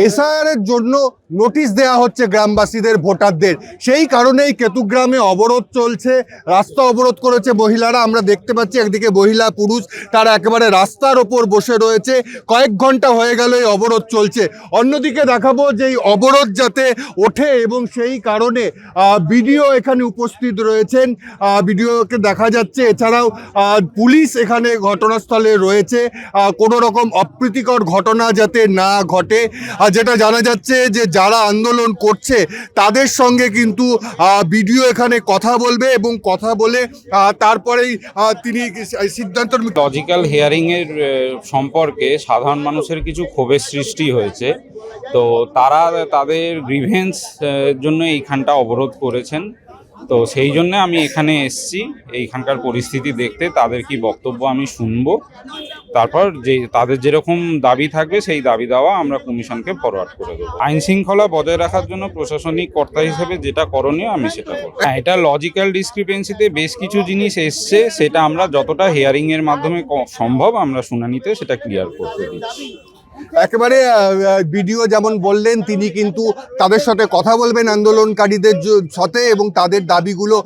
SIR এর জন্য notice দেয়া হচ্ছে গ্রামবাসীদের, ভোটারদের। সেই কারণেই কেতুগ্রামে অবরোধ চলছে, রাস্তা অবরোধ করেছে মহিলারা। আমরা দেখতে পাচ্ছি একদিকে মহিলা পুরুষ তারা একেবারে রাস্তার ওপর বসে রয়েছে, কয়েক ঘন্টা হয়ে গেল এই অবরোধ চলছে। অন্যদিকে দেখাবো যে এই অবরোধ যাতে ওঠে এবং সেই কারণে বিডিও এখানে উপস্থিত রয়েছেন, বিডিওকে দেখা যাচ্ছে। এছাড়াও পুলিশ এখানে ঘটনাস্থলে রয়েছে, কোনো রকম অপ্রীতিকর ঘটনা যাতে না ঘটে। যেটা জানা যাচ্ছে যে যারা আন্দোলন করছে তাদের সঙ্গে কিন্তু বিডিও এখানে কথা বলবে এবং কথা বলে তারপরেই তিনি সিদ্ধান্ত। লজিক্যাল হিয়ারিং এর সম্পর্কে সাধারণ মানুষের কিছু ক্ষোভের সৃষ্টি হয়েছে, তো তারা তাদের গ্রিভেন্স জন্য এইখানটা অবরোধ করেছেন। তো সেই জন্য আমি এখানে এসেছি এইখানকার পরিস্থিতি দেখতে, তাদের কি বক্তব্য আমি শুনবো, তারপর যে তাদের যেরকম দাবি থাকবে সেই দাবি দেওয়া আমরা কমিশনকে ফরওয়ার্ড করে দেবো। আইন শৃঙ্খলা বজায় রাখার জন্য প্রশাসনিক কর্তা হিসেবে যেটা করণীয় আমি সেটা করব। হ্যাঁ, এটা লজিক্যাল ডিসক্রিপেন্সিতে বেশ কিছু জিনিস এসছে, সেটা আমরা যতটা হিয়ারিং এর মাধ্যমে সম্ভব আমরা শুনানিতে সেটা ক্লিয়ার করতে দিচ্ছি। একেবারে বিডিও যেমন বললেন, তিনি কিন্তু তাদের সাথে কথা বলবেন আন্দোলনকারীদের সাথে এবং তাদের দাবিগুলো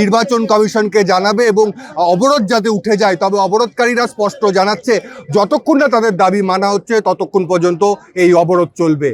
নির্বাচন কমিশনকে জানাবে এবং অবরোধ যাতে উঠে যায়। তবে অবরোধকারীরা স্পষ্ট জানাচ্ছে যতক্ষণ না তাদের দাবি মানা হচ্ছে ততক্ষণ পর্যন্ত এই অবরোধ চলবে।